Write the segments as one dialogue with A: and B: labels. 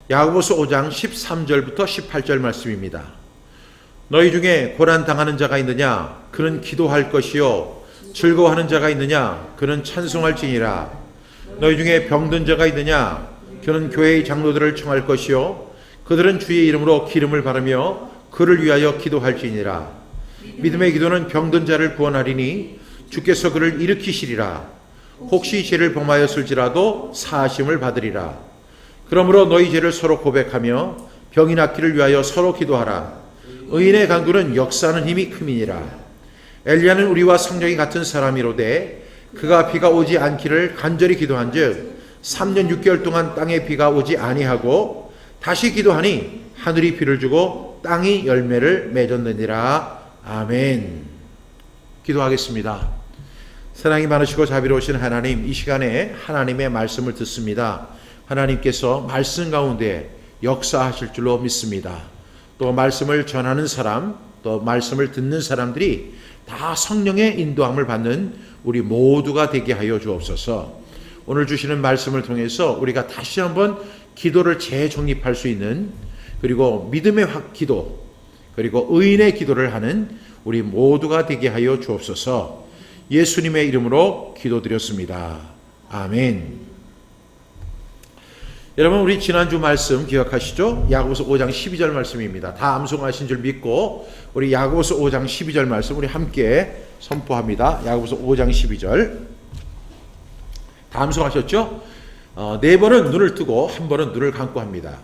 A: 야고보서 5장 13절부터 18절 말씀입니다. 너희 중에 고난 당하는 자가 있느냐? 그는 기도할 것이요. 즐거워하는 자가 있느냐? 그는 찬송할지니라. 너희 중에 병든 자가 있느냐? 그는 교회의 장로들을 청할 것이요. 그들은 주의 이름으로 기름을 바르며 그를 위하여 기도할지니라. 믿음의 기도는 병든 자를 구원하리니 주께서 그를 일으키시리라. 혹시 죄를 범하였을지라도 사하심을 받으리라. 그러므로 너희 죄를 서로 고백하며 병이 낫기를 위하여 서로 기도하라. 의인의 간구는 역사하는 힘이 큼이니라. 엘리야는 우리와 성정이 같은 사람이로되 그가 비가 오지 않기를 간절히 기도한즉 3년 6개월 동안 땅에 비가 오지 아니하고 다시 기도하니 하늘이 비를 주고 땅이 열매를 맺었느니라. 아멘. 기도하겠습니다. 사랑이 많으시고 자비로우신 하나님, 이 시간에 하나님의 말씀을 듣습니다. 하나님께서 말씀 가운데 역사하실 줄로 믿습니다. 또 말씀을 전하는 사람, 또 말씀을 듣는 사람들이 다 성령의 인도함을 받는 우리 모두가 되게 하여 주옵소서. 오늘 주시는 말씀을 통해서 우리가 다시 한번 기도를 재정립할 수 있는, 그리고 믿음의 기도, 그리고 의인의 기도를 하는 우리 모두가 되게 하여 주옵소서. 예수님의 이름으로 기도드렸습니다. 아멘. 여러분, 우리 지난주 말씀 기억하시죠? 야고보서 5장 12절 말씀입니다. 다 암송하신 줄 믿고 우리 야고보서 5장 12절 말씀 우리 함께 선포합니다. 야고보서 5장 12절. 다 암송하셨죠? 네 번은 눈을 뜨고 한 번은 눈을 감고 합니다.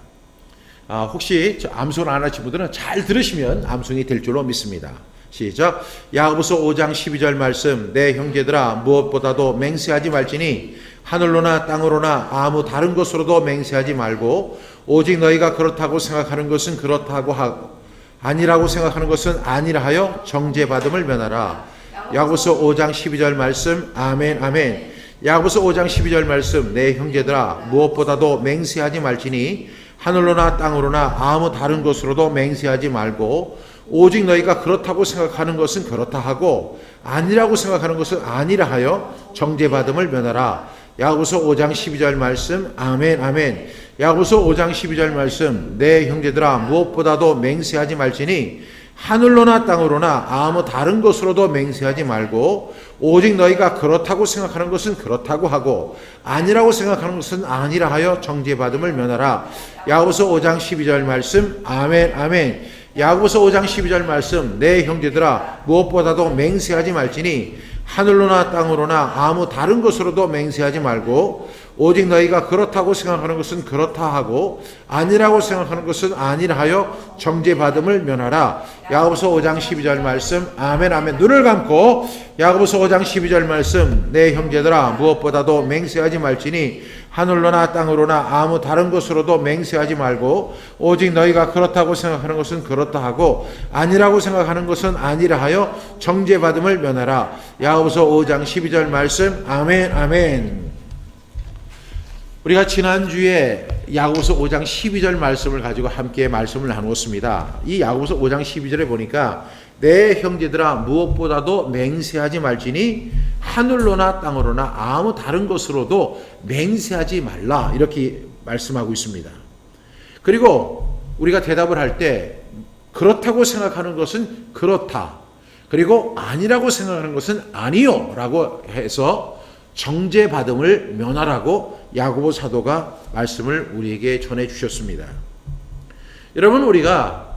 A: 혹시 암송을 안 하신 분들은 잘 들으시면 암송이 될 줄로 믿습니다. 시작. 야고보서 5장 12절 말씀. 내 형제들아, 무엇보다도 맹세하지 말지니 하늘로나 땅으로나 아무 다른 것으로도 맹세하지 말고 오직 너희가 그렇다고 생각하는 것은 그렇다고 하고 아니라고 생각하는 것은 아니라 하여 정죄받음을 면하라. 야고보서 5장 12절 말씀. 아멘 아멘. 야고보서 5장 12절 말씀. 내 형제들아, 무엇보다도 맹세하지 말지니 하늘로나 땅으로나 아무 다른 것으로도 맹세하지 말고 오직 너희가 그렇다고 생각하는 것은 그렇다 하고 아니라고 생각하는 것은 아니라 하여 정죄받음을 면하라. 야고보서 5장 12절 말씀. 아멘 아멘. 야고보서 5장 12절 말씀. 내 형제들아, 무엇보다도 맹세하지 말지니 하늘로나 땅으로나 아무 다른 것으로도 맹세하지 말고 오직 너희가 그렇다고 생각하는 것은 그렇다고 하고 아니라고 생각하는 것은 아니라 하여 정죄받음을 면하라. 야고보서 5장 12절 말씀. 아멘 아멘. 야고보서 5장 12절 말씀. 내 형제들아, 무엇보다도 맹세하지 말지니 하늘로나 땅으로나 아무 다른 것으로도 맹세하지 말고 오직 너희가 그렇다고 생각하는 것은 그렇다 하고 아니라고 생각하는 것은 아니라 하여 정죄받음을 면하라. 야고보서 5장 12절 말씀. 아멘 아멘. 눈을 감고 야고보서 5장 12절 말씀. 내 형제들아, 무엇보다도 맹세하지 말지니 하늘로나 땅으로나 아무 다른 것으로도 맹세하지 말고 오직 너희가 그렇다고 생각하는 것은 그렇다 하고 아니라고 생각하는 것은 아니라 하여 정죄받음을 면하라. 야고보서 5장 12절 말씀. 아멘 아멘. 우리가 지난주에 야고보서 5장 12절 말씀을 가지고 함께 말씀을 나누었습니다. 이 야고보서 5장 12절에 보니까 내 형제들아, 무엇보다도 맹세하지 말지니 하늘로나 땅으로나 아무 다른 것으로도 맹세하지 말라, 이렇게 말씀하고 있습니다. 그리고 우리가 대답을 할 때 그렇다고 생각하는 것은 그렇다, 그리고 아니라고 생각하는 것은 아니요 라고 해서 정죄받음을 면하라고 야고보 사도가 말씀을 우리에게 전해 주셨습니다. 여러분, 우리가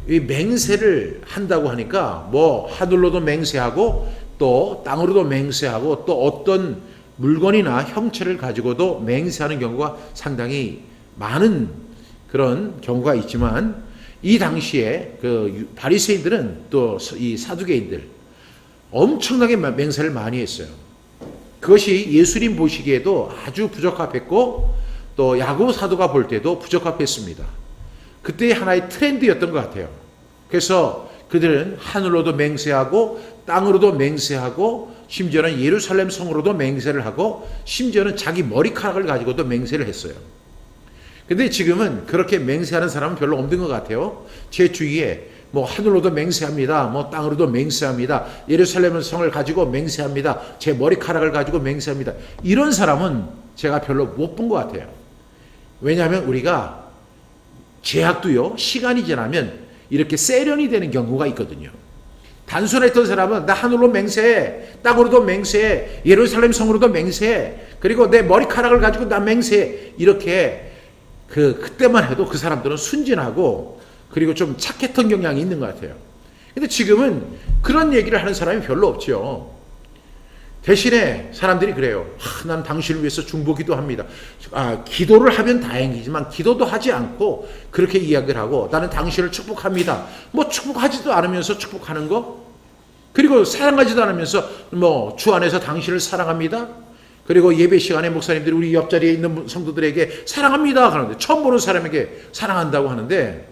A: 이 맹세를 한다고 하니까 뭐 하늘로도 맹세하고 또 땅으로도 맹세하고 또 어떤 물건이나 형체를 가지고도 맹세하는 경우가 상당히 많은 그런 경우가 있지만, 이 당시에 그 바리새인들은 또 이 사두개인들 엄청나게 맹세를 많이 했어요. 그것이 예수님 보시기에도 아주 부적합했고 또 야고보 사도가 볼 때도 부적합했습니다. 그때 하나의 트렌드였던 것 같아요. 그래서 그들은 하늘로도 맹세하고 땅으로도 맹세하고 심지어는 예루살렘 성으로도 맹세를 하고 심지어는 자기 머리카락을 가지고도 맹세를 했어요. 근데 지금은 그렇게 맹세하는 사람은 별로 없는 것 같아요. 제 주위에 뭐 하늘로도 맹세합니다. 뭐 땅으로도 맹세합니다. 예루살렘 성을 가지고 맹세합니다. 제 머리카락을 가지고 맹세합니다. 이런 사람은 제가 별로 못 본 것 같아요. 왜냐하면 우리가 제약도요, 시간이 지나면 이렇게 세련이 되는 경우가 있거든요. 단순했던 사람은 나 하늘로 맹세해, 땅으로도 맹세해, 예루살렘 성으로도 맹세해, 그리고 내 머리카락을 가지고 나 맹세해, 이렇게 그때만 해도 그 사람들은 순진하고 그리고 좀 착했던 경향이 있는 것 같아요. 근데 지금은 그런 얘기를 하는 사람이 별로 없죠. 대신에 사람들이 그래요. 난 당신을 위해서 중보기도 합니다. 기도를 하면 다행이지만 기도도 하지 않고 그렇게 이야기를 하고 나는 당신을 축복합니다. 뭐 축복하지도 않으면서 축복하는 거? 그리고 사랑하지도 않으면서 뭐 주 안에서 당신을 사랑합니다. 그리고 예배 시간에 목사님들이 우리 옆자리에 있는 성도들에게 사랑합니다 하는데, 처음 보는 사람에게 사랑한다고 하는데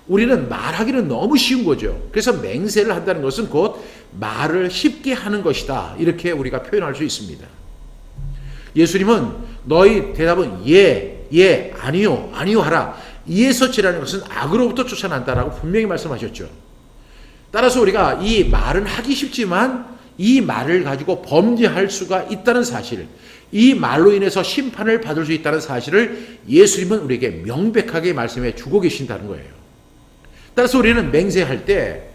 A: 우리는 말하기는 너무 쉬운 거죠. 그래서 맹세를 한다는 것은 곧 말을 쉽게 하는 것이다, 이렇게 우리가 표현할 수 있습니다. 예수님은 너희 대답은 예, 아니요 하라. 이에서 지라는 것은 악으로부터 쫓아난다라고 분명히 말씀하셨죠. 따라서 우리가 이 말은 하기 쉽지만 이 말을 가지고 범죄할 수가 있다는 사실, 이 말로 인해서 심판을 받을 수 있다는 사실을 예수님은 우리에게 명백하게 말씀해 주고 계신다는 거예요. 따라서 우리는 맹세할 때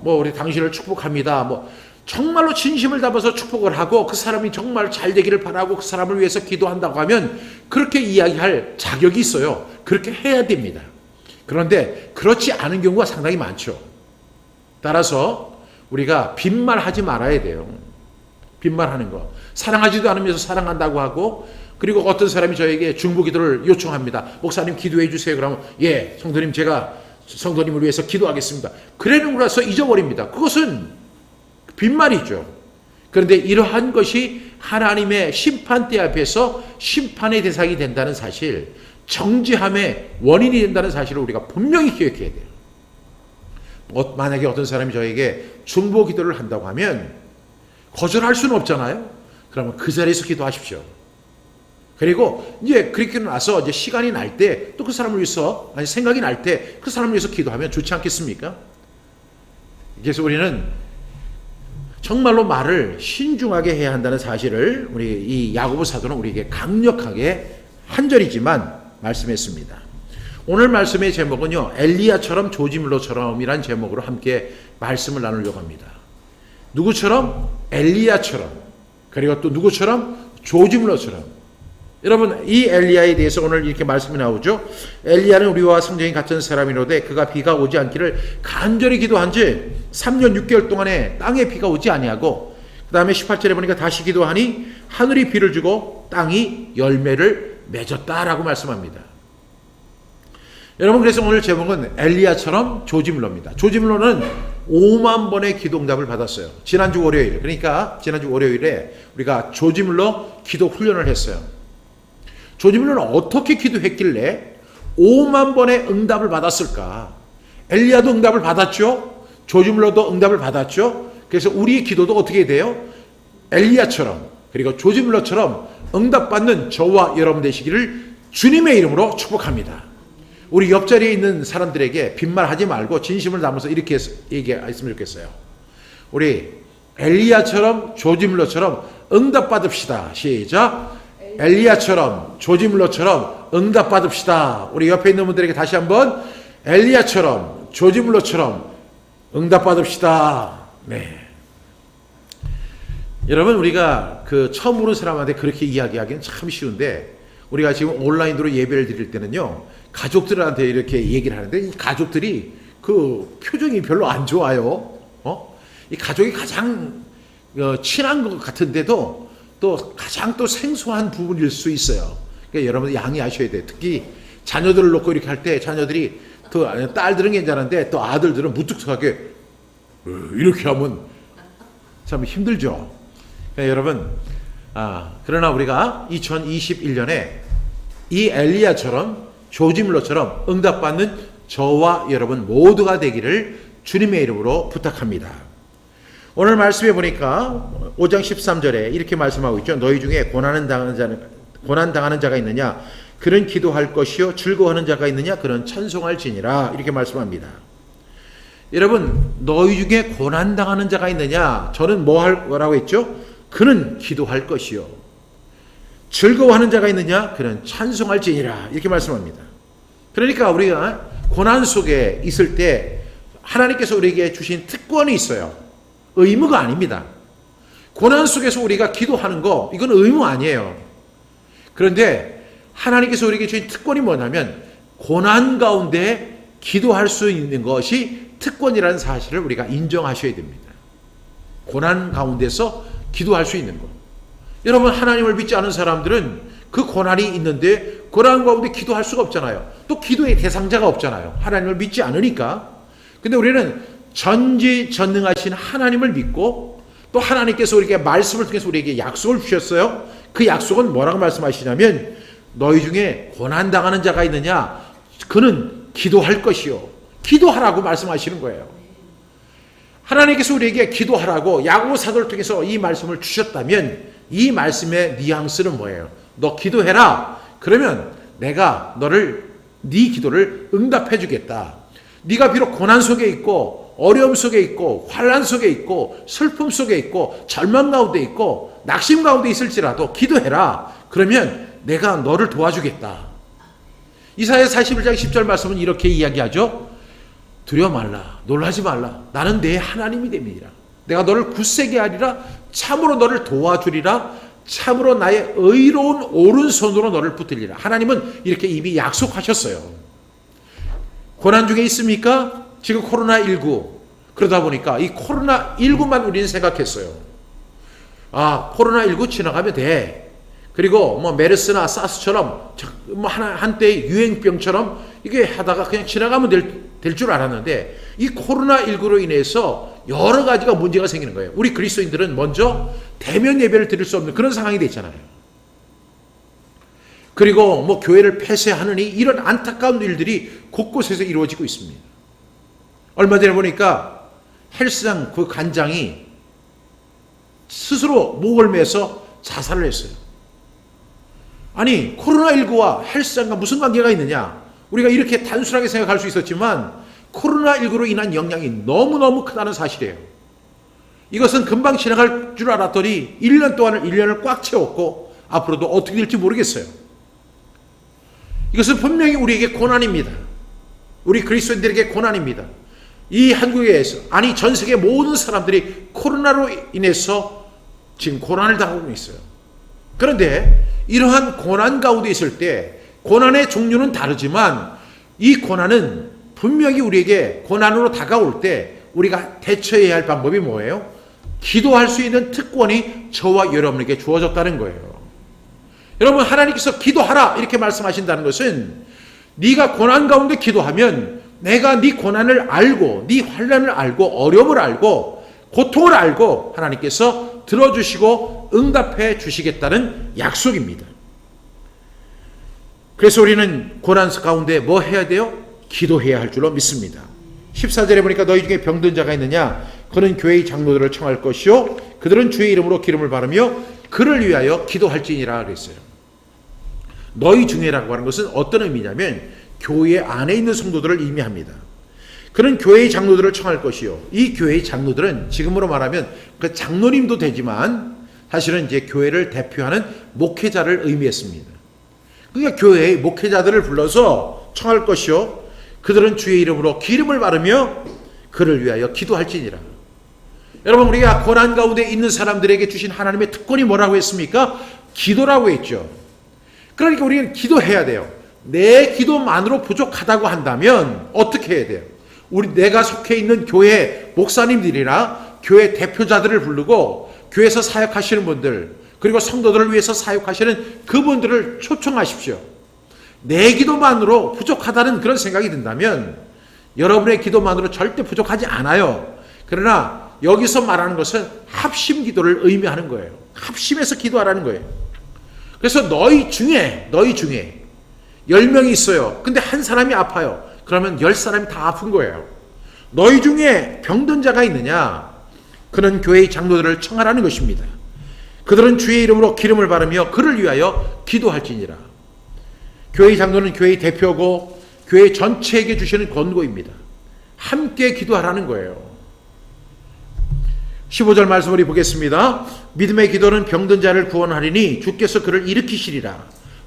A: 우리 당신을 축복합니다, 정말로 진심을 담아서 축복을 하고 그 사람이 정말 잘 되기를 바라고 그 사람을 위해서 기도한다고 하면 그렇게 이야기할 자격이 있어요. 그렇게 해야 됩니다. 그런데 그렇지 않은 경우가 상당히 많죠. 따라서 우리가 빈말하지 말아야 돼요. 빈말하는 거. 사랑하지도 않으면서 사랑한다고 하고, 그리고 어떤 사람이 저에게 중보기도를 요청합니다. 목사님 기도해 주세요. 그러면 예, 성도님 제가 성도님을 위해서 기도하겠습니다. 그래놓고 나서 잊어버립니다. 그것은 빈말이죠. 그런데 이러한 것이 하나님의 심판대 앞에서 심판의 대상이 된다는 사실, 정죄함의 원인이 된다는 사실을 우리가 분명히 기억해야 돼요. 만약에 어떤 사람이 저에게 중보 기도를 한다고 하면 거절할 수는 없잖아요. 그러면 그 자리에서 기도하십시오. 그리고 이제 그렇게 나서 이제 시간이 날 때 또 그 사람을 위해서, 생각이 날 때 그 사람을 위해서 기도하면 좋지 않겠습니까? 그래서 우리는 정말로 말을 신중하게 해야 한다는 사실을 우리 이 야고보 사도는 우리에게 강력하게 한 절이지만 말씀했습니다. 오늘 말씀의 제목은요, 엘리야처럼 조지물러처럼이란 제목으로 함께 말씀을 나누려고 합니다. 누구처럼? 엘리야처럼. 그리고 또 누구처럼? 조지물러처럼. 여러분, 이 엘리야에 대해서 오늘 이렇게 말씀이 나오죠. 엘리야는 우리와 성정이 같은 사람이로되 그가 비가 오지 않기를 간절히 기도한 지 3년 6개월 동안에 땅에 비가 오지 아니하고, 그 다음에 18절에 보니까 다시 기도하니 하늘이 비를 주고 땅이 열매를 맺었다라고 말씀합니다. 여러분, 그래서 오늘 제목은 엘리야처럼 조지물러입니다. 조지물러는 5만 번의 기도 응답을 받았어요. 지난주 월요일, 그러니까 지난주 월요일에 우리가 조지물러 기도 훈련을 했어요. 조지물러는 어떻게 기도했길래 5만 번의 응답을 받았을까? 엘리야도 응답을 받았죠. 조지물러도 응답을 받았죠. 그래서 우리의 기도도 어떻게 돼요? 엘리야처럼, 그리고 조지물러처럼 응답받는 저와 여러분 되시기를 주님의 이름으로 축복합니다. 우리 옆자리에 있는 사람들에게 빈말하지 말고 진심을 담아서 이렇게 얘기했으면 좋겠어요. 우리 엘리야처럼 조지물러처럼 응답받읍시다. 시작. 엘리야처럼 조지물러처럼 응답받읍시다. 우리 옆에 있는 분들에게 다시 한번 엘리야처럼 조지물러처럼 응답받읍시다. 네. 여러분, 우리가 처음 보는 사람한테 그렇게 이야기하기는 참 쉬운데, 우리가 지금 온라인으로 예배를 드릴 때는요, 가족들한테 이렇게 얘기를 하는데 이 가족들이 그 표정이 별로 안 좋아요. 이 가족이 가장 친한 것 같은데도 또 가장 또 생소한 부분일 수 있어요. 그러니까 여러분 양해하셔야 돼요. 특히 자녀들을 놓고 이렇게 할 때 자녀들이 또 딸들은 괜찮은데 또 아들들은 무뚝뚝하게 이렇게 하면 참 힘들죠. 그러니까 여러분, 그러나 우리가 2021년에 이 엘리야처럼 조지물러처럼 응답받는 저와 여러분 모두가 되기를 주님의 이름으로 부탁합니다. 오늘 말씀해 보니까 5장 13절에 이렇게 말씀하고 있죠. 너희 중에 고난 당하는 자가 있느냐? 그는 기도할 것이요. 즐거워하는 자가 있느냐? 그는 찬송할지니라. 이렇게 말씀합니다. 여러분, 너희 중에 고난 당하는 자가 있느냐? 저는 뭐라고 했죠? 그는 기도할 것이요. 즐거워하는 자가 있느냐? 그는 찬송할지니라. 이렇게 말씀합니다. 그러니까 우리가 고난 속에 있을 때 하나님께서 우리에게 주신 특권이 있어요. 의무가 아닙니다. 고난 속에서 우리가 기도하는 거, 이건 의무 아니에요. 그런데 하나님께서 우리에게 주신 특권이 뭐냐면 고난 가운데 기도할 수 있는 것이 특권이라는 사실을 우리가 인정하셔야 됩니다. 고난 가운데서 기도할 수 있는 것. 여러분, 하나님을 믿지 않은 사람들은 그 고난이 있는데 고난 가운데 기도할 수가 없잖아요. 또 기도의 대상자가 없잖아요. 하나님을 믿지 않으니까. 근데 우리는 전지전능하신 하나님을 믿고 또 하나님께서 우리에게 말씀을 통해서 우리에게 약속을 주셨어요. 그 약속은 뭐라고 말씀하시냐면 너희 중에 고난당하는 자가 있느냐? 그는 기도할 것이요. 기도하라고 말씀하시는 거예요. 하나님께서 우리에게 기도하라고 야고보 사도를 통해서 이 말씀을 주셨다면 이 말씀의 뉘앙스는 뭐예요? 너 기도해라. 그러면 내가 네 기도를 응답해 주겠다. 네가 비록 고난 속에 있고 어려움 속에 있고 환난 속에 있고 슬픔 속에 있고 절망 가운데 있고 낙심 가운데 있을지라도 기도해라. 그러면 내가 너를 도와주겠다. 이사야 41장 10절 말씀은 이렇게 이야기하죠. 두려워 말라. 놀라지 말라. 나는 내 하나님이 됨이니라. 내가 너를 굳세게 하리라. 참으로 너를 도와주리라. 참으로 나의 의로운 오른손으로 너를 붙들리라. 하나님은 이렇게 이미 약속하셨어요. 고난 중에 있습니까? 지금 코로나19. 그러다 보니까 이 코로나19만 우리는 생각했어요. 아, 코로나19 지나가면 돼. 그리고 뭐 메르스나 사스처럼 뭐 한때의 유행병처럼 이게 하다가 그냥 지나가면 될 줄 알았는데 이 코로나19로 인해서 여러 가지가 문제가 생기는 거예요. 우리 그리스도인들은 먼저 대면 예배를 드릴 수 없는 그런 상황이 됐잖아요. 그리고 뭐 교회를 폐쇄하느니 이런 안타까운 일들이 곳곳에서 이루어지고 있습니다. 얼마 전에 보니까 헬스장 그 관장이 스스로 목을 매서 자살을 했어요. 아니, 코로나19와 헬스장과 무슨 관계가 있느냐? 우리가 이렇게 단순하게 생각할 수 있었지만 코로나19로 인한 영향이 너무너무 크다는 사실이에요. 이것은 금방 지나갈 줄 알았더니 1년을 꽉 채웠고 앞으로도 어떻게 될지 모르겠어요. 이것은 분명히 우리에게 고난입니다. 우리 그리스도인들에게 고난입니다. 이 한국에서, 아니 전 세계 모든 사람들이 코로나로 인해서 지금 고난을 당하고 있어요. 그런데 이러한 고난 가운데 있을 때 고난의 종류는 다르지만 이 고난은 분명히 우리에게 고난으로 다가올 때 우리가 대처해야 할 방법이 뭐예요? 기도할 수 있는 특권이 저와 여러분에게 주어졌다는 거예요. 여러분, 하나님께서 기도하라 이렇게 말씀하신다는 것은 네가 고난 가운데 기도하면 내가 네 고난을 알고 네 환난을 알고 어려움을 알고 고통을 알고 하나님께서 들어주시고 응답해 주시겠다는 약속입니다. 그래서 우리는 고난 가운데 뭐 해야 돼요? 기도해야 할 줄로 믿습니다. 14절에 보니까 너희 중에 병든 자가 있느냐? 그는 교회의 장로들을 청할 것이요 그들은 주의 이름으로 기름을 바르며 그를 위하여 기도할지니라 그랬어요. 너희 중에라고 하는 것은 어떤 의미냐면 교회 안에 있는 성도들을 의미합니다. 그는 교회의 장로들을 청할 것이요. 이 교회의 장로들은 지금으로 말하면 그 장로님도 되지만 사실은 이제 교회를 대표하는 목회자를 의미했습니다. 그러니까 교회의 목회자들을 불러서 청할 것이요. 그들은 주의 이름으로 기름을 바르며 그를 위하여 기도할지니라. 여러분, 우리가 고난 가운데 있는 사람들에게 주신 하나님의 특권이 뭐라고 했습니까? 기도라고 했죠. 그러니까 우리는 기도해야 돼요. 내 기도만으로 부족하다고 한다면 어떻게 해야 돼요? 내가 속해 있는 교회 목사님들이나 교회 대표자들을 부르고 교회에서 사역하시는 분들 그리고 성도들을 위해서 사역하시는 그분들을 초청하십시오. 내 기도만으로 부족하다는 그런 생각이 든다면 여러분의 기도만으로 절대 부족하지 않아요. 그러나 여기서 말하는 것은 합심 기도를 의미하는 거예요. 합심해서 기도하라는 거예요. 그래서 너희 중에 10명이 있어요. 근데 한 사람이 아파요. 그러면 10사람이 다 아픈 거예요. 너희 중에 병든 자가 있느냐? 그는 교회의 장로들을 청하라는 것입니다. 그들은 주의 이름으로 기름을 바르며 그를 위하여 기도할지니라. 교회의 장로는 교회의 대표고 교회 전체에게 주시는 권고입니다. 함께 기도하라는 거예요. 15절 말씀을 보겠습니다. 믿음의 기도는 병든 자를 구원하리니 주께서 그를 일으키시리라.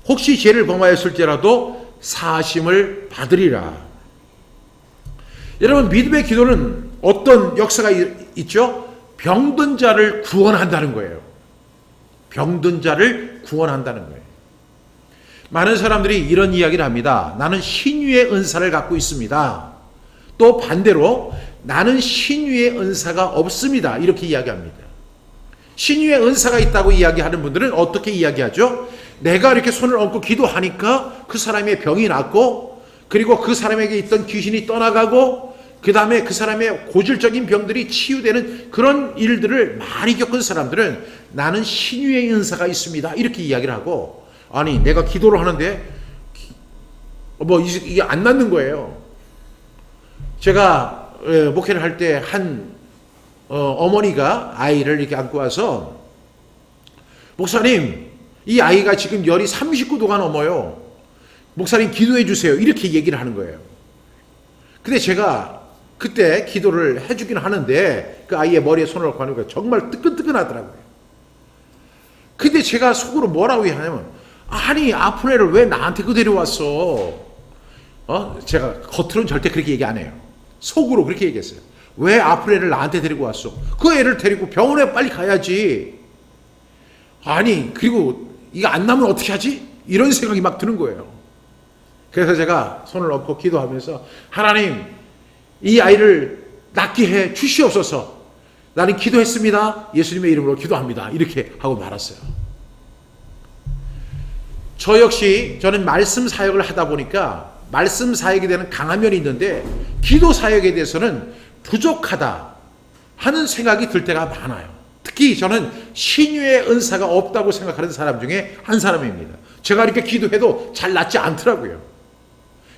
A: 혹시 죄를 범하였을지라도 사하심을 받으리라. 여러분, 믿음의 기도는 어떤 역사가 있죠? 병든 자를 구원한다는 거예요. 병든 자를 구원한다는 거예요. 많은 사람들이 이런 이야기를 합니다. 나는 신유의 은사를 갖고 있습니다. 또 반대로 나는 신유의 은사가 없습니다. 이렇게 이야기합니다. 신유의 은사가 있다고 이야기하는 분들은 어떻게 이야기하죠? 내가 이렇게 손을 얹고 기도하니까 그 사람의 병이 낫고, 그리고 그 사람에게 있던 귀신이 떠나가고, 그 다음에 그 사람의 고질적인 병들이 치유되는 그런 일들을 많이 겪은 사람들은 나는 신유의 은사가 있습니다. 이렇게 이야기를 하고, 아니 내가 기도를 하는데 뭐 이게 안 낫는 거예요. 제가 목회를 할 때 한 어머니가 아이를 이렇게 안고 와서, 목사님 이 아이가 지금 열이 39도가 넘어요. 목사님 기도해 주세요. 이렇게 얘기를 하는 거예요. 근데 제가 그때 기도를 해주긴 하는데 그 아이의 머리에 손을 얹고 하니까 정말 뜨끈뜨끈하더라고요. 근데 제가 속으로 뭐라고 하냐면, 아니 아픈 애를 왜 나한테 데려왔어? 제가 겉으로는 절대 그렇게 얘기 안 해요. 속으로 그렇게 얘기했어요. 왜 아픈 애를 나한테 데리고 왔어? 그 애를 데리고 병원에 빨리 가야지. 아니 그리고 이거 안 나면 어떻게 하지? 이런 생각이 막 드는 거예요. 그래서 제가 손을 얹고 기도하면서, 하나님 이 아이를 낫게 해 주시옵소서. 나는 기도했습니다. 예수님의 이름으로 기도합니다. 이렇게 하고 말았어요. 저 역시 저는 말씀 사역을 하다 보니까 말씀 사역에 대한 강한 면이 있는데 기도 사역에 대해서는 부족하다 하는 생각이 들 때가 많아요. 특히 저는 신유의 은사가 없다고 생각하는 사람 중에 한 사람입니다. 제가 이렇게 기도해도 잘 낫지 않더라고요.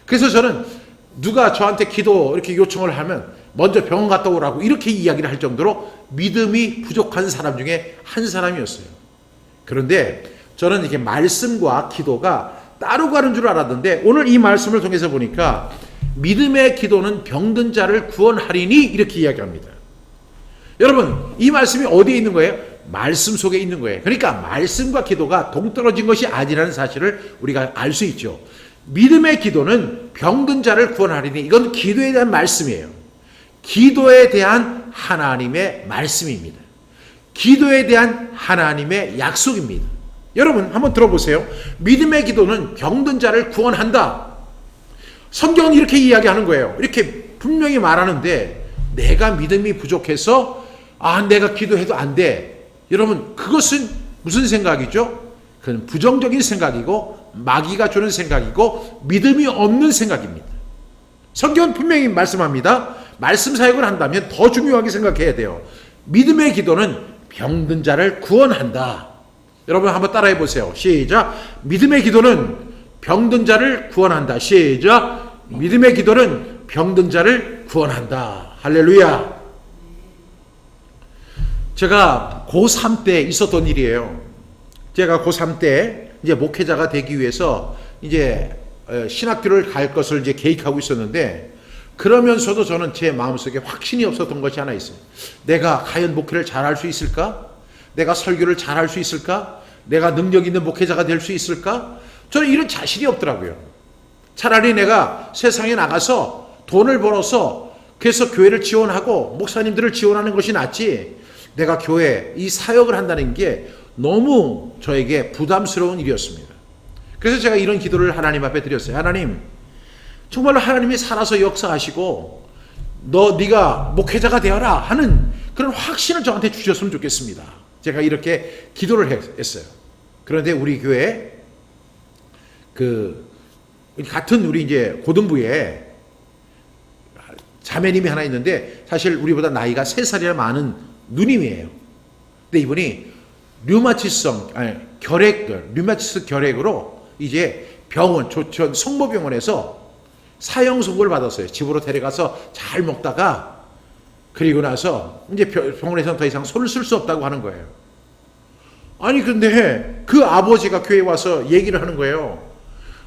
A: 그래서 저는 누가 저한테 기도 이렇게 요청을 하면 먼저 병원 갔다 오라고 이렇게 이야기를 할 정도로 믿음이 부족한 사람 중에 한 사람이었어요. 그런데 저는 이렇게 말씀과 기도가 따로 가는 줄 알았는데 오늘 이 말씀을 통해서 보니까 믿음의 기도는 병든 자를 구원하리니 이렇게 이야기합니다. 여러분, 이 말씀이 어디에 있는 거예요? 말씀 속에 있는 거예요. 그러니까 말씀과 기도가 동떨어진 것이 아니라는 사실을 우리가 알 수 있죠. 믿음의 기도는 병든 자를 구원하리니, 이건 기도에 대한 말씀이에요. 기도에 대한 하나님의 말씀입니다. 기도에 대한 하나님의 약속입니다. 여러분 한번 들어보세요. 믿음의 기도는 병든 자를 구원한다. 성경은 이렇게 이야기하는 거예요. 이렇게 분명히 말하는데 내가 믿음이 부족해서 내가 기도해도 안 돼. 여러분 그것은 무슨 생각이죠? 그건 부정적인 생각이고 마귀가 주는 생각이고 믿음이 없는 생각입니다. 성경은 분명히 말씀합니다. 말씀 사역을 한다면 더 중요하게 생각해야 돼요. 믿음의 기도는 병든 자를 구원한다. 여러분 한번 따라해 보세요. 시작. 믿음의 기도는 병든 자를 구원한다. 시작. 믿음의 기도는 병든 자를 구원한다. 할렐루야. 제가 고3 때 있었던 일이에요. 제가 고3 때 이제 목회자가 되기 위해서 이제 신학교를 갈 것을 이제 계획하고 있었는데, 그러면서도 저는 제 마음속에 확신이 없었던 것이 하나 있어요. 내가 과연 목회를 잘할 수 있을까? 내가 설교를 잘할 수 있을까? 내가 능력 있는 목회자가 될 수 있을까? 저는 이런 자신이 없더라고요. 차라리 내가 세상에 나가서 돈을 벌어서 그래서 교회를 지원하고 목사님들을 지원하는 것이 낫지, 내가 교회 이 사역을 한다는 게 너무 저에게 부담스러운 일이었습니다. 그래서 제가 이런 기도를 하나님 앞에 드렸어요. 하나님, 정말로 하나님이 살아서 역사하시고 네가 목회자가 되어라 하는 그런 확신을 저한테 주셨으면 좋겠습니다. 제가 이렇게 기도를 했어요. 그런데 우리 교회 같은 우리 이제 고등부에 자매님이 하나 있는데 사실 우리보다 나이가 3살이나 많은 누님이에요. 근데 이분이 류마티스 결핵으로 이제 병원, 조천 성모병원에서 사형 선고를 받았어요. 집으로 데려가서 잘 먹다가 그리고 나서 이제 병원에서는 더 이상 손을 쓸 수 없다고 하는 거예요. 아니 근데 그 아버지가 교회에 와서 얘기를 하는 거예요.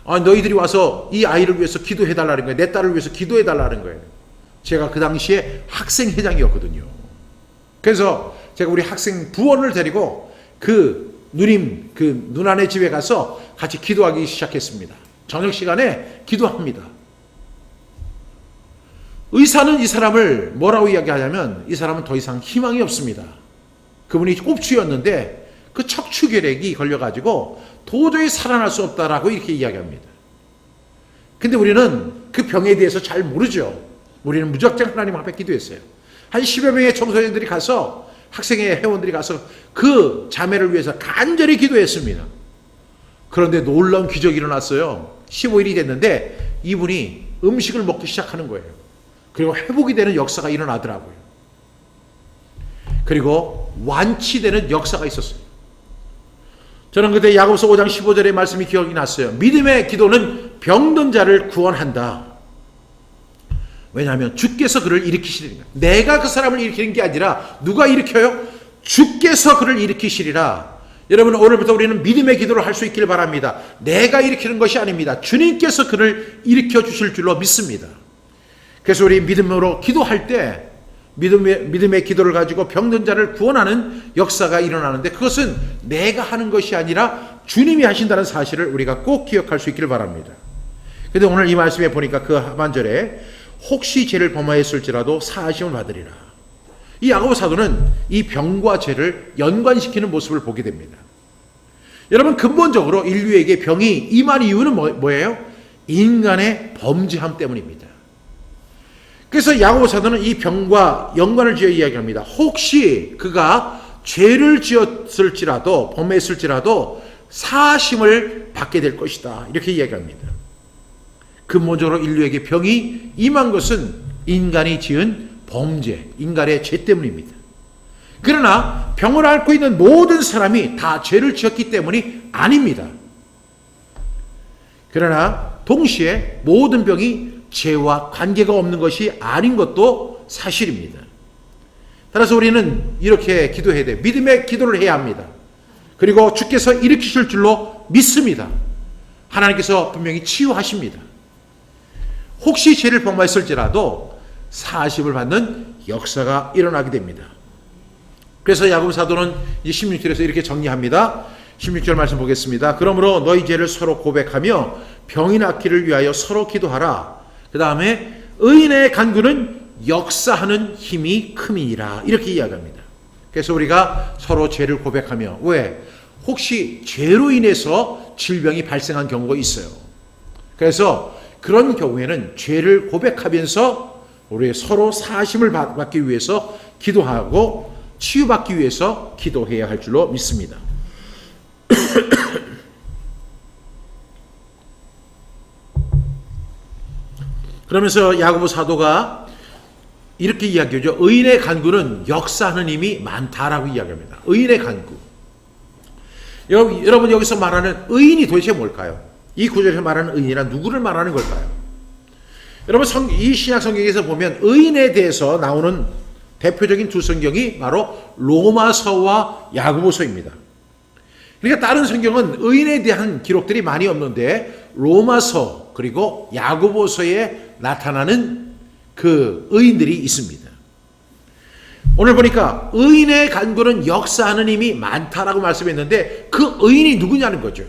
A: 너희들이 와서 이 아이를 위해서 기도해달라는 거예요. 내 딸을 위해서 기도해달라는 거예요. 제가 그 당시에 학생회장이었거든요. 그래서 제가 우리 학생 부원을 데리고 그 누나네 집에 가서 같이 기도하기 시작했습니다. 저녁 시간에 기도합니다. 의사는 이 사람을 뭐라고 이야기하냐면 이 사람은 더 이상 희망이 없습니다. 그분이 꼽추였는데 그 척추결핵이 걸려가지고 도저히 살아날 수 없다라고 이렇게 이야기합니다. 근데 우리는 그 병에 대해서 잘 모르죠. 우리는 무작정 하나님 앞에 기도했어요. 한 10여 명의 청소년들이 가서 학생회 회원들이 가서 그 자매를 위해서 간절히 기도했습니다. 그런데 놀라운 기적이 일어났어요. 15일이 됐는데 이분이 음식을 먹기 시작하는 거예요. 그리고 회복이 되는 역사가 일어나더라고요. 그리고 완치되는 역사가 있었어요. 저는 그때 야고보서 5장 15절의 말씀이 기억이 났어요. 믿음의 기도는 병든 자를 구원한다. 왜냐하면 주께서 그를 일으키시리니까. 내가 그 사람을 일으키는 게 아니라 누가 일으켜요? 주께서 그를 일으키시리라. 여러분, 오늘부터 우리는 믿음의 기도를 할 수 있길 바랍니다. 내가 일으키는 것이 아닙니다. 주님께서 그를 일으켜 주실 줄로 믿습니다. 그래서 우리 믿음으로 기도할 때 믿음의 기도를 가지고 병든 자를 구원하는 역사가 일어나는데 그것은 내가 하는 것이 아니라 주님이 하신다는 사실을 우리가 꼭 기억할 수 있기를 바랍니다. 그런데 오늘 이 말씀에 보니까 그 하반절에 혹시 죄를 범하였을지라도 사하심을 받으리라. 이 야고보 사도는 이 병과 죄를 연관시키는 모습을 보게 됩니다. 여러분, 근본적으로 인류에게 병이 임한 이유는 뭐예요? 인간의 범죄함 때문입니다. 그래서 야고보 사도는 이 병과 연관을 지어 이야기합니다. 혹시 그가 죄를 지었을지라도 범했을지라도 사하심을 받게 될 것이다. 이렇게 이야기합니다. 근본적으로 인류에게 병이 임한 것은 인간이 지은 범죄, 인간의 죄 때문입니다. 그러나 병을 앓고 있는 모든 사람이 다 죄를 지었기 때문이 아닙니다. 그러나 동시에 모든 병이 죄와 관계가 없는 것이 아닌 것도 사실입니다. 따라서 우리는 이렇게 기도해야 돼요. 믿음의 기도를 해야 합니다. 그리고 주께서 일으키실 줄로 믿습니다. 하나님께서 분명히 치유하십니다. 혹시 죄를 범하였을지라도 사하심을 받는 역사가 일어나게 됩니다. 그래서 야고보 사도는 16절에서 이렇게 정리합니다. 16절 말씀 보겠습니다. 그러므로 너희 죄를 서로 고백하며 병이 낫기를 위하여 서로 기도하라. 그 다음에 의인의 간구는 역사하는 힘이 큼이니라. 이렇게 이야기합니다. 그래서 우리가 서로 죄를 고백하며, 왜? 혹시 죄로 인해서 질병이 발생한 경우가 있어요. 그래서 그런 경우에는 죄를 고백하면서 우리 서로 사하심을 받기 위해서 기도하고 치유받기 위해서 기도해야 할 줄로 믿습니다. 그러면서 야고보 사도가 이렇게 이야기하죠. 의인의 간구는 역사하는 힘이 많다라고 이야기합니다. 의인의 간구. 여러분 여기서 말하는 의인이 도대체 뭘까요? 이 구절에서 말하는 의인이란 누구를 말하는 걸까요? 여러분 이 신약 성경에서 보면 의인에 대해서 나오는 대표적인 두 성경이 바로 로마서와 야고보서입니다. 그러니까 다른 성경은 의인에 대한 기록들이 많이 없는데 로마서 그리고 야고보서에 나타나는 그 의인들이 있습니다. 오늘 보니까 의인의 간구는 역사하는 힘이 많다라고 말씀했는데 그 의인이 누구냐는 거죠.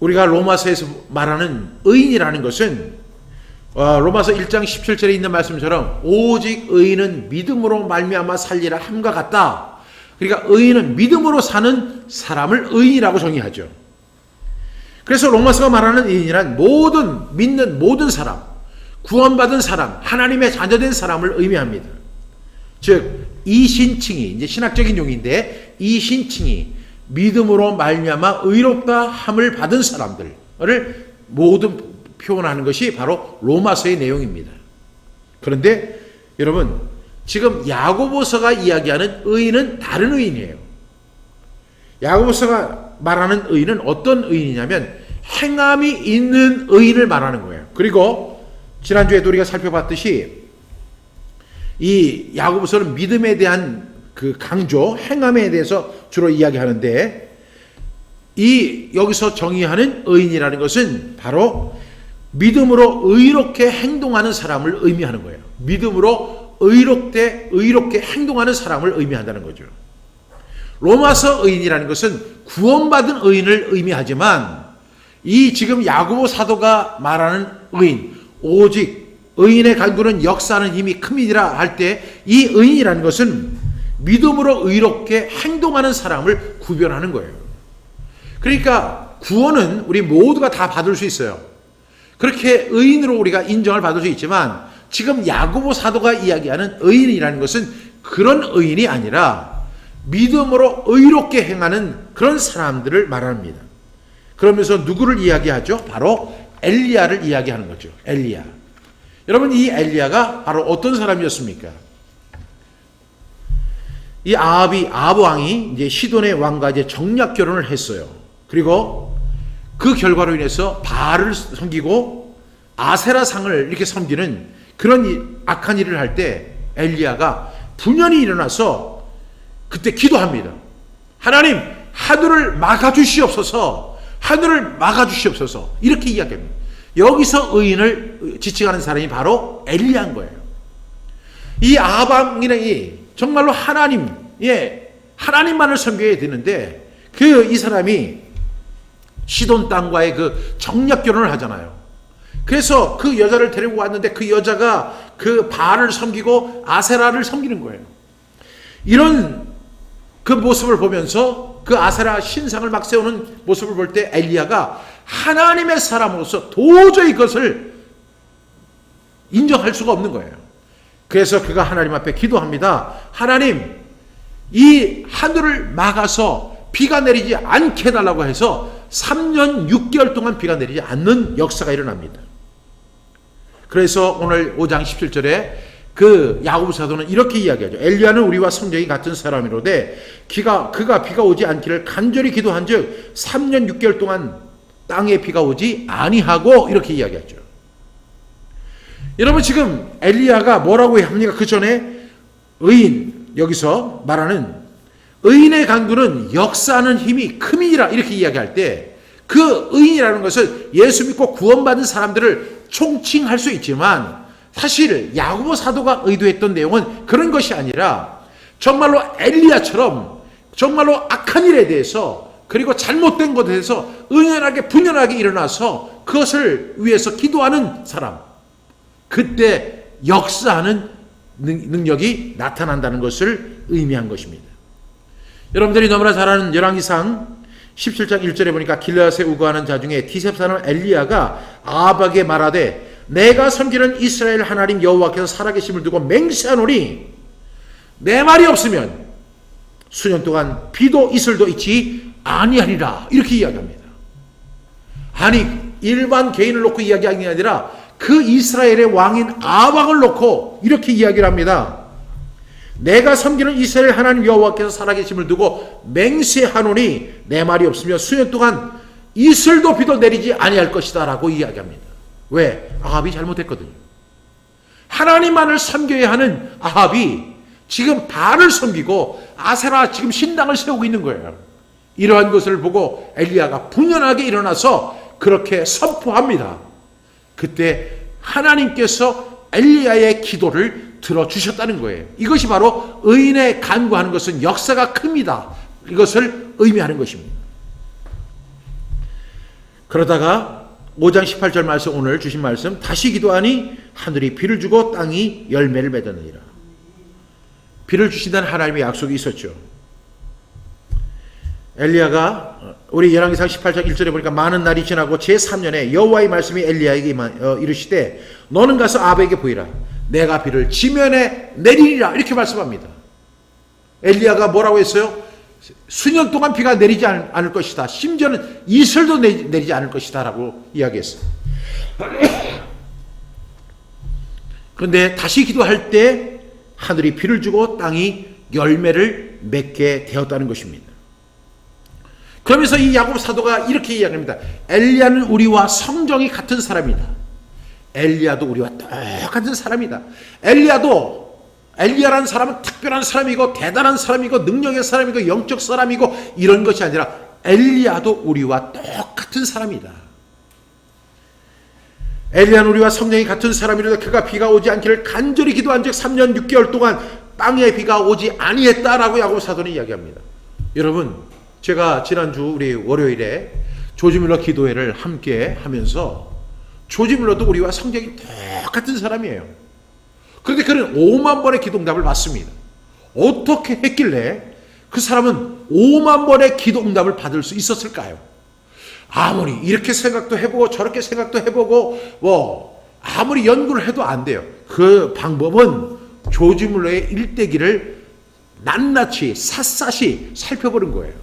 A: 우리가 로마서에서 말하는 의인이라는 것은 로마서 1장 17절에 있는 말씀처럼 오직 의인은 믿음으로 말미암아 살리라 함과 같다. 그러니까 의인은 믿음으로 사는 사람을 의인이라고 정의하죠. 그래서 로마서가 말하는 의인이란 믿는 모든 사람, 구원받은 사람, 하나님의 자녀된 사람을 의미합니다. 즉 이신칭이 이제 신학적인 용어인데 이신칭이 믿음으로 말미암아 의롭다 함을 받은 사람들을 모두 표현하는 것이 바로 로마서의 내용입니다. 그런데 여러분 지금 야고보서가 이야기하는 의인은 다른 의인이에요. 야고보서가 말하는 의인은 어떤 의인이냐면 행함이 있는 의인을 말하는 거예요. 그리고 지난주에도 우리가 살펴봤듯이 이 야고보서는 믿음에 대한 그 강조, 행함에 대해서 주로 이야기하는데 이 여기서 정의하는 의인이라는 것은 바로 믿음으로 의롭게 행동하는 사람을 의미하는 거예요. 믿음으로 의롭게 행동하는 사람을 의미한다는 거죠. 로마서 의인이라는 것은 구원받은 의인을 의미하지만 이 지금 야고보 사도가 말하는 의인, 오직 의인의 간구는 역사하는 힘이 큼이니라 할 때 이 의인이라는 것은 믿음으로 의롭게 행동하는 사람을 구별하는 거예요. 그러니까 구원은 우리 모두가 다 받을 수 있어요. 그렇게 의인으로 우리가 인정을 받을 수 있지만 지금 야고보 사도가 이야기하는 의인이라는 것은 그런 의인이 아니라 믿음으로 의롭게 행하는 그런 사람들을 말합니다. 그러면서 누구를 이야기하죠? 바로 엘리야를 이야기하는 거죠. 엘리야. 여러분, 이 엘리야가 바로 어떤 사람이었습니까? 이 아합 왕이 이제 시돈의 왕과 이제 정략 결혼을 했어요. 그리고 그 결과로 인해서 바알을 섬기고 아세라상을 이렇게 섬기는 그런 악한 일을 할 때 엘리야가 분연히 일어나서 그때 기도합니다. 하나님, 하늘을 막아주시옵소서, 하늘을 막아주시옵소서, 이렇게 이야기합니다. 여기서 의인을 지칭하는 사람이 바로 엘리야인 거예요. 이 아합 왕이 정말로 하나님만을 섬겨야 되는데 이 사람이 시돈 땅과의 그 정략 결혼을 하잖아요. 그래서 그 여자를 데리고 왔는데 그 여자가 그 바알을 섬기고 아세라를 섬기는 거예요. 이런 그 모습을 보면서 그 아세라 신상을 막 세우는 모습을 볼 때 엘리야가 하나님의 사람으로서 도저히 그것을 인정할 수가 없는 거예요. 그래서 그가 하나님 앞에 기도합니다. 하나님, 이 하늘을 막아서 비가 내리지 않게 해달라고 해서 3년 6개월 동안 비가 내리지 않는 역사가 일어납니다. 그래서 오늘 5장 17절에 그 야고보 사도는 이렇게 이야기하죠. 엘리야는 우리와 성정이 같은 사람이로되 그가 비가 오지 않기를 간절히 기도한즉 3년 6개월 동안 땅에 비가 오지 아니하고, 이렇게 이야기하죠. 여러분, 지금 엘리야가 뭐라고 합니까? 그 전에 의인, 여기서 말하는 의인의 간구는 역사하는 힘이 큼이니라, 이렇게 이야기할 때 그 의인이라는 것은 예수 믿고 구원받은 사람들을 총칭할 수 있지만 사실 야고보 사도가 의도했던 내용은 그런 것이 아니라 정말로 엘리야처럼 정말로 악한 일에 대해서 그리고 잘못된 것에 대해서 은연하게 분연하게 일어나서 그것을 위해서 기도하는 사람, 그때 역사하는 능력이 나타난다는 것을 의미한 것입니다. 여러분들이 너무나 잘 아는 열왕기상 17장 1절에 보니까 길르앗에 우거하는 자 중에 디셉 사람 엘리야가 아합에게 말하되 내가 섬기는 이스라엘 하나님 여호와께서 살아계심을 두고 맹세하노니 내 말이 없으면 수년 동안 비도 이슬도 있지 아니하리라, 이렇게 이야기합니다. 아니, 일반 개인을 놓고 이야기하는 게 아니라 그 이스라엘의 왕인 아합 왕을 놓고 이렇게 이야기를 합니다. 내가 섬기는 이스라엘 하나님 여호와께서 살아계심을 두고 맹세하노니 내 말이 없으며 수년 동안 이슬도 비도 내리지 아니할 것이다 라고 이야기합니다. 왜? 아합이 잘못했거든요. 하나님만을 섬겨야 하는 아합이 지금 바알을 섬기고 아세라 지금 신당을 세우고 있는 거예요. 이러한 것을 보고 엘리야가 분연하게 일어나서 그렇게 선포합니다. 그때 하나님께서 엘리야의 기도를 들어주셨다는 거예요. 이것이 바로 의인의 간구하는 것은 역사가 큽니다, 이것을 의미하는 것입니다. 그러다가 5장 18절 말씀, 오늘 주신 말씀, 다시 기도하니 하늘이 비를 주고 땅이 열매를 맺었느니라. 비를 주신다는 하나님의 약속이 있었죠. 엘리야가 우리 열왕기상 18장 1절에 보니까 많은 날이 지나고 제3년에 여호와의 말씀이 엘리야에게 이르시되 너는 가서 아합에게 보이라. 내가 비를 지면에 내리리라, 이렇게 말씀합니다. 엘리야가 뭐라고 했어요? 수년 동안 비가 내리지 않을 것이다, 심지어는 이슬도 내리지 않을 것이다 라고 이야기했어요. 그런데 다시 기도할 때 하늘이 비를 주고 땅이 열매를 맺게 되었다는 것입니다. 그러면서 이 야고보 사도가 이렇게 이야기합니다. 엘리야는 우리와 성정이 같은 사람이다. 엘리야도 우리와 똑같은 사람이다. 엘리야라는 사람은 특별한 사람이고 대단한 사람이고 능력의 사람이고 영적 사람이고 이런 것이 아니라 엘리야도 우리와 똑같은 사람이다. 엘리야는 우리와 성령이 같은 사람이로다. 그가 비가 오지 않기를 간절히 기도한 즉 3년 6개월 동안 땅에 비가 오지 아니했다라고 야고보 사도는 이야기합니다. 여러분, 제가 지난주 우리 월요일에 조지 뮬러 기도회를 함께 하면서 조지 뮬러도 우리와 성격이 똑같은 사람이에요. 그런데 그는 5만 번의 기도응답을 받습니다. 어떻게 했길래 그 사람은 5만 번의 기도응답을 받을 수 있었을까요? 아무리 이렇게 생각도 해보고 저렇게 생각도 해보고 아무리 연구를 해도 안 돼요. 그 방법은 조지 뮬러의 일대기를 낱낱이 샅샅이 살펴보는 거예요.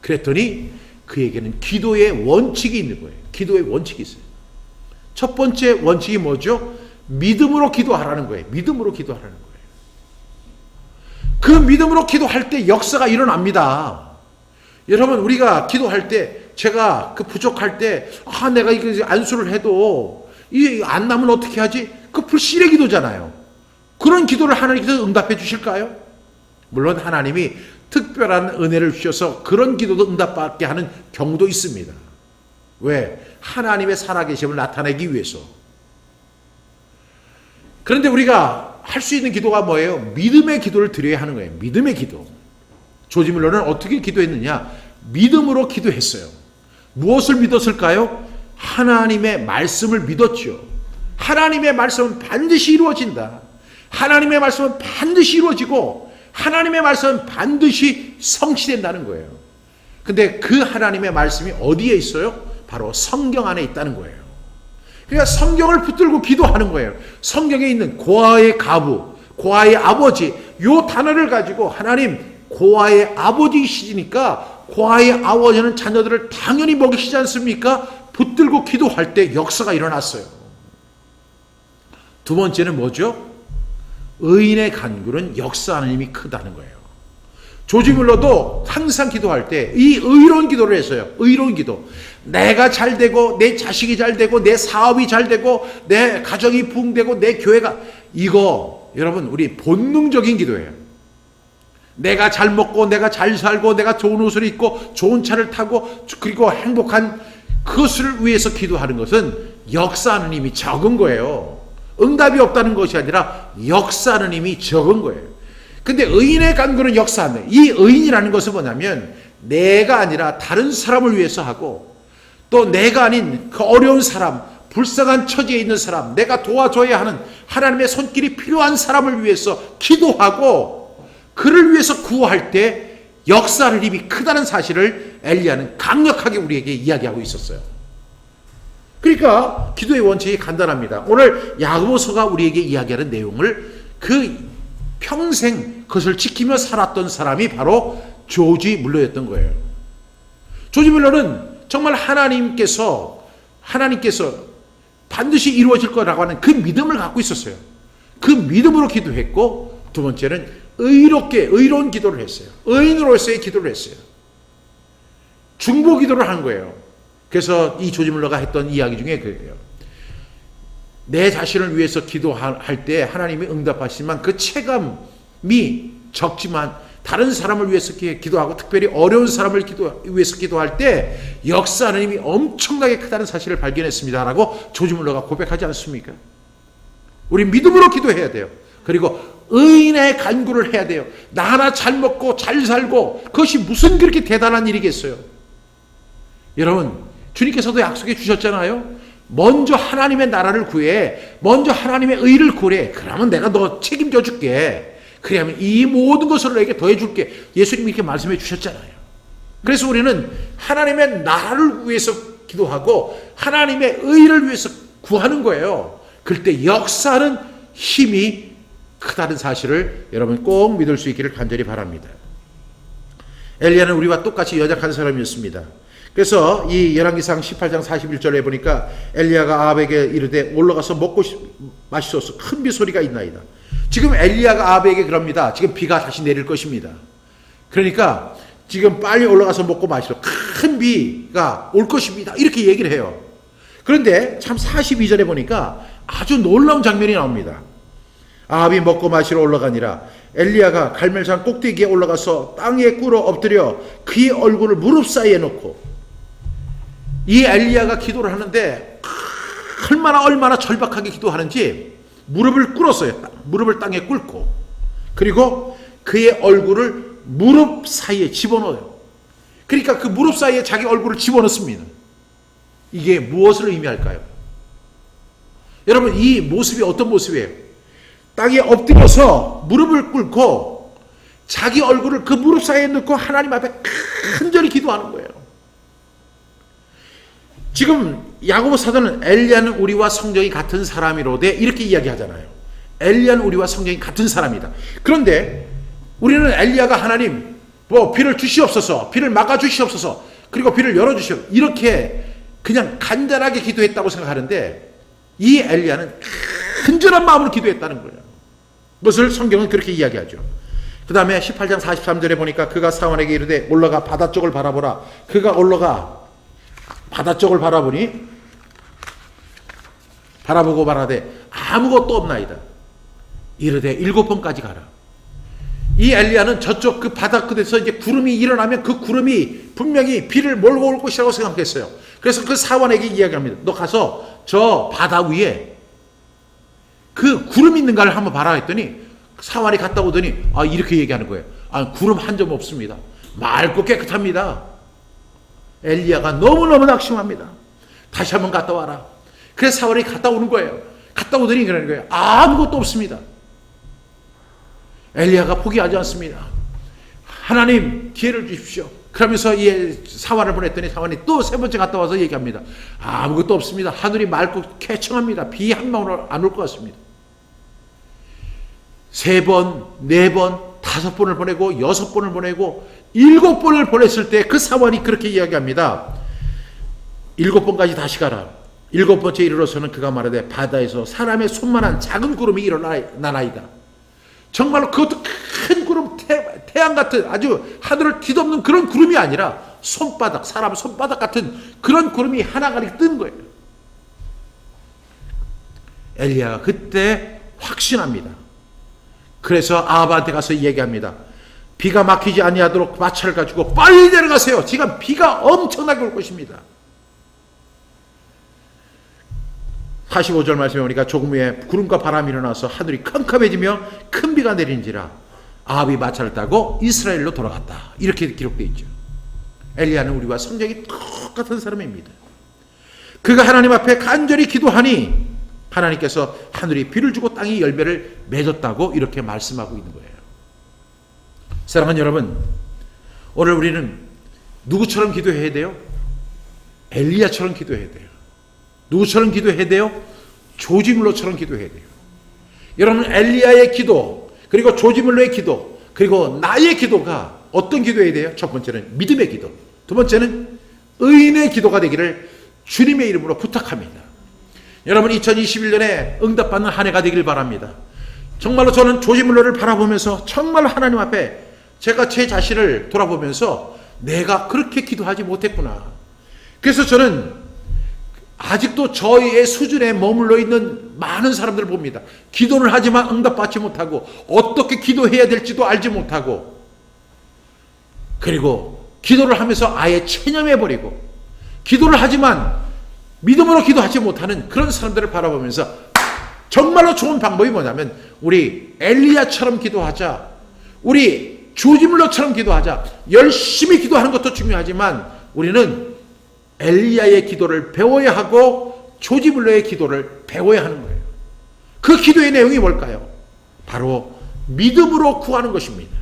A: 그랬더니 그에게는 기도의 원칙이 있는 거예요. 기도의 원칙이 있어요. 첫 번째 원칙이 뭐죠? 믿음으로 기도하라는 거예요. 믿음으로 기도하라는 거예요. 그 믿음으로 기도할 때 역사가 일어납니다. 여러분, 우리가 기도할 때 제가 그 부족할 때 내가 이거 안수를 해도 이 안 나면 어떻게 하지? 그 불신의 기도잖아요. 그런 기도를 하나님께서 응답해 주실까요? 물론 하나님이 특별한 은혜를 주셔서 그런 기도도 응답받게 하는 경우도 있습니다. 왜? 하나님의 살아계심을 나타내기 위해서. 그런데 우리가 할 수 있는 기도가 뭐예요? 믿음의 기도를 드려야 하는 거예요. 믿음의 기도. 조지 뮬러는 어떻게 기도했느냐? 믿음으로 기도했어요. 무엇을 믿었을까요? 하나님의 말씀을 믿었죠. 하나님의 말씀은 반드시 이루어진다. 하나님의 말씀은 반드시 이루어지고 하나님의 말씀은 반드시 성취된다는 거예요. 근데 그 하나님의 말씀이 어디에 있어요? 바로 성경 안에 있다는 거예요. 그러니까 성경을 붙들고 기도하는 거예요. 성경에 있는 고아의 가부, 고아의 아버지, 요 단어를 가지고 하나님 고아의 아버지이시니까 고아의 아버지는 자녀들을 당연히 먹이시지 않습니까? 붙들고 기도할 때 역사가 일어났어요. 두 번째는 뭐죠? 의인의 간구는 역사하는 힘이 크다는 거예요. 조지 뮬러도 항상 기도할 때 이 의로운 기도를 했어요. 의로운 기도. 내가 잘 되고 내 자식이 잘 되고 내 사업이 잘 되고 내 가정이 부흥되고 내 교회가, 이거 여러분 우리 본능적인 기도예요. 내가 잘 먹고 내가 잘 살고 내가 좋은 옷을 입고 좋은 차를 타고 그리고 행복한 그것을 위해서 기도하는 것은 역사하는 힘이 적은 거예요. 응답이 없다는 것이 아니라 역사하는 힘이 적은 거예요. 근데 의인의 간구는 역사하네. 이 의인이라는 것은 뭐냐면 내가 아니라 다른 사람을 위해서 하고 또 내가 아닌 그 어려운 사람, 불쌍한 처지에 있는 사람, 내가 도와줘야 하는 하나님의 손길이 필요한 사람을 위해서 기도하고 그를 위해서 구할 때 역사하는 힘이 크다는 사실을 엘리야는 강력하게 우리에게 이야기하고 있었어요. 그러니까 기도의 원칙이 간단합니다. 오늘 야고보서가 우리에게 이야기하는 내용을 그 평생 그것을 지키며 살았던 사람이 바로 조지 뮬러였던 거예요. 조지 뮬러는 정말 하나님께서 반드시 이루어질 거라고 하는 그 믿음을 갖고 있었어요. 그 믿음으로 기도했고, 두 번째는 의로운 기도를 했어요. 의인으로서의 기도를 했어요. 중보 기도를 한 거예요. 그래서 이 조지 뮬러가 했던 이야기 중에 그래요. 내 자신을 위해서 기도할 때 하나님이 응답하시지만 그 체감이 적지만 다른 사람을 위해서 기도하고 특별히 어려운 사람을 위해서 기도할 때 역사하는 힘이 엄청나게 크다는 사실을 발견했습니다. 라고 조지 뮬러가 고백하지 않습니까? 우리 믿음으로 기도해야 돼요. 그리고 의인의 간구를 해야 돼요. 나 하나 잘 먹고 잘 살고 그것이 무슨 그렇게 대단한 일이겠어요? 여러분, 주님께서도 약속해 주셨잖아요. 먼저 하나님의 나라를 구해, 먼저 하나님의 의를 구해. 그러면 내가 너 책임져 줄게. 그러면 이 모든 것을 너에게 더해 줄게. 예수님이 이렇게 말씀해 주셨잖아요. 그래서 우리는 하나님의 나라를 위해서 기도하고 하나님의 의를 위해서 구하는 거예요. 그럴 때 역사는 힘이 크다는 사실을 여러분 꼭 믿을 수 있기를 간절히 바랍니다. 엘리야는 우리와 똑같이 연약한 사람이었습니다. 그래서 이 열왕기상 18장 41절에 보니까 엘리야가 아합에게 이르되 올라가서 먹고 마시소서 큰 비 소리가 있나이다. 지금 엘리야가 아합에게 그럽니다. 지금 비가 다시 내릴 것입니다. 그러니까 지금 빨리 올라가서 먹고 마시소. 큰 비가 올 것입니다. 이렇게 얘기를 해요. 그런데 참 42절에 보니까 아주 놀라운 장면이 나옵니다. 아합이 먹고 마시러 올라가니라. 엘리야가 갈멜산 꼭대기에 올라가서 땅에 꿇어 엎드려 그의 얼굴을 무릎 사이에 놓고, 이 엘리야가 기도를 하는데 얼마나 절박하게 기도하는지 무릎을 꿇었어요. 무릎을 땅에 꿇고, 그리고 그의 얼굴을 무릎 사이에 집어넣어요. 그러니까 그 무릎 사이에 자기 얼굴을 집어넣습니다. 이게 무엇을 의미할까요? 여러분, 이 모습이 어떤 모습이에요? 땅에 엎드려서 무릎을 꿇고 자기 얼굴을 그 무릎 사이에 넣고 하나님 앞에 간절히 기도하는 거예요. 지금 야고보 사도는 엘리야는 우리와 성정이 같은 사람이로되 이렇게 이야기하잖아요. 엘리야는 우리와 성정이 같은 사람이다. 그런데 우리는 엘리야가 하나님 비를 주시옵소서, 비를 막아 주시옵소서, 그리고 비를 열어 주시옵소서, 이렇게 그냥 간절하게 기도했다고 생각하는데, 이 엘리야는 간절한 마음으로 기도했다는 거예요. 그것을 성경은 그렇게 이야기하죠. 그 다음에 18장 43절에 보니까 그가 사원에게 이르되 올라가 바다 쪽을 바라보라. 그가 올라가 바다 쪽을 바라보고 말하되 아무것도 없나이다. 이르되 7번까지 가라. 이 엘리야는 저쪽 그 바다 끝에서 이제 구름이 일어나면 그 구름이 분명히 비를 몰고 올 것이라고 생각했어요. 그래서 그 사원에게 이야기합니다. 너 가서 저 바다 위에 그 구름 있는가를 한번 봐라 했더니 사원이 갔다 오더니 이렇게 얘기하는 거예요. 구름 한 점 없습니다. 맑고 깨끗합니다. 엘리야가 너무너무 낙심합니다. 다시 한번 갔다 와라. 그래서 사원이 갔다 오는 거예요. 갔다 오더니 그러는 거예요. 아무것도 없습니다. 엘리야가 포기하지 않습니다. 하나님 기회를 주십시오. 그러면서 이 사원을 보냈더니 사원이 또 세 번째 갔다 와서 얘기합니다. 아무것도 없습니다. 하늘이 맑고 쾌청합니다. 비 한 방울 안 올 것 같습니다. 3번, 4번, 5번을 보내고 6번을 보내고 7번을 보냈을 때 그 사원이 그렇게 이야기합니다. 7번까지 다시 가라. 7번째 이르러서는 그가 말하되 바다에서 사람의 손만한 작은 구름이 일어나나이다. 정말로 그것도 큰 구름, 태양 같은 아주 하늘을 뒤덮는 그런 구름이 아니라 손바닥, 사람 손바닥 같은 그런 구름이 하나가 이렇게 뜬 거예요. 엘리야가 그때 확신합니다. 그래서 아합한테 가서 얘기합니다. 비가 막히지 아니하도록 마차를 가지고 빨리 내려가세요. 지금 비가 엄청나게 올 것입니다. 45절 말씀에 보니까 조금 후에 구름과 바람이 일어나서 하늘이 캄캄해지며 큰 비가 내리는지라 아합이 마차를 타고 이스라엘로 돌아갔다. 이렇게 기록되어 있죠. 엘리야는 우리와 성격이 똑같은 사람입니다. 그가 하나님 앞에 간절히 기도하니 하나님께서 하늘이 비를 주고 땅이 열매를 맺었다고 이렇게 말씀하고 있는 거예요. 사랑하는 여러분, 오늘 우리는 누구처럼 기도해야 돼요? 엘리야처럼 기도해야 돼요. 누구처럼 기도해야 돼요? 조지물로처럼 기도해야 돼요. 여러분, 엘리야의 기도, 그리고 조지물로의 기도, 그리고 나의 기도가 어떤 기도해야 돼요? 첫 번째는 믿음의 기도, 두 번째는 의인의 기도가 되기를 주님의 이름으로 부탁합니다. 여러분, 2021년에 응답받는 한 해가 되길 바랍니다. 정말로 저는 조지물로를 바라보면서 정말 하나님 앞에 제가 제 자신을 돌아보면서 내가 그렇게 기도하지 못했구나. 그래서 저는 아직도 저의 수준에 머물러 있는 많은 사람들을 봅니다. 기도를 하지만 응답받지 못하고 어떻게 기도해야 될지도 알지 못하고, 그리고 기도를 하면서 아예 체념해버리고, 기도를 하지만 믿음으로 기도하지 못하는 그런 사람들을 바라보면서 정말로 좋은 방법이 뭐냐면 우리 엘리야처럼 기도하자, 우리 조지물로처럼 기도하자. 열심히 기도하는 것도 중요하지만 우리는 엘리야의 기도를 배워야 하고 조지물로의 기도를 배워야 하는 거예요. 그 기도의 내용이 뭘까요? 바로 믿음으로 구하는 것입니다.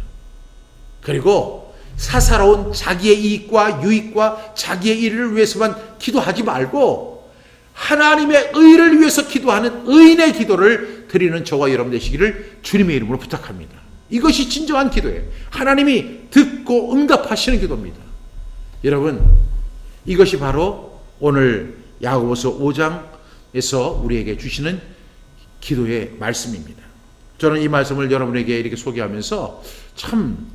A: 그리고 사사로운 자기의 이익과 유익과 자기의 일을 위해서만 기도하지 말고 하나님의 의를 위해서 기도하는 의인의 기도를 드리는 저와 여러분 되시기를 주님의 이름으로 부탁합니다. 이것이 진정한 기도예요. 하나님이 듣고 응답하시는 기도입니다. 여러분, 이것이 바로 오늘 야고보서 5장에서 우리에게 주시는 기도의 말씀입니다. 저는 이 말씀을 여러분에게 이렇게 소개하면서 참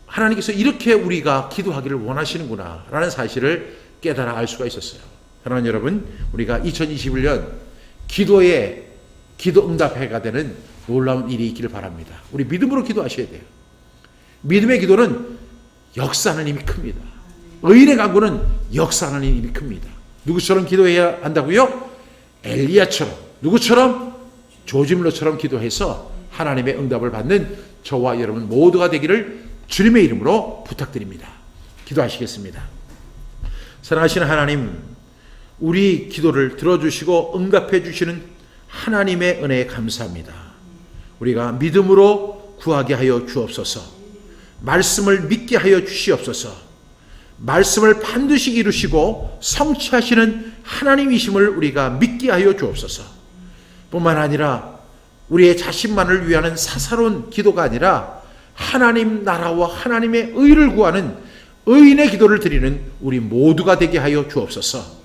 A: 하나님께서 이렇게 우리가 기도하기를 원하시는구나 라는 사실을 깨달아 알 수가 있었어요. 사랑하는 여러분, 우리가 2021년 기도 응답해가 되는 놀라운 일이 있기를 바랍니다. 우리 믿음으로 기도하셔야 돼요. 믿음의 기도는 역사하는 힘이 큽니다. 의인의 간구는 역사하는 힘이 큽니다. 누구처럼 기도해야 한다고요? 엘리야처럼, 누구처럼? 조짐로처럼 기도해서 하나님의 응답을 받는 저와 여러분 모두가 되기를 주님의 이름으로 부탁드립니다. 기도하시겠습니다. 사랑하시는 하나님, 우리 기도를 들어주시고 응답해 주시는 하나님의 은혜에 감사합니다. 우리가 믿음으로 구하게 하여 주옵소서. 말씀을 믿게 하여 주시옵소서. 말씀을 반드시 이루시고 성취하시는 하나님이심을 우리가 믿게 하여 주옵소서. 뿐만 아니라 우리의 자신만을 위하는 사사로운 기도가 아니라 하나님 나라와 하나님의 의를 구하는 의인의 기도를 드리는 우리 모두가 되게 하여 주옵소서.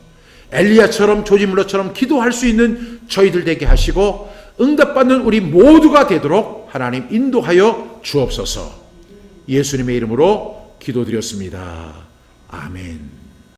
A: 엘리야처럼 조짐물러처럼 기도할 수 있는 저희들 되게 하시고 응답받는 우리 모두가 되도록 하나님 인도하여 주옵소서. 예수님의 이름으로 기도드렸습니다. 아멘.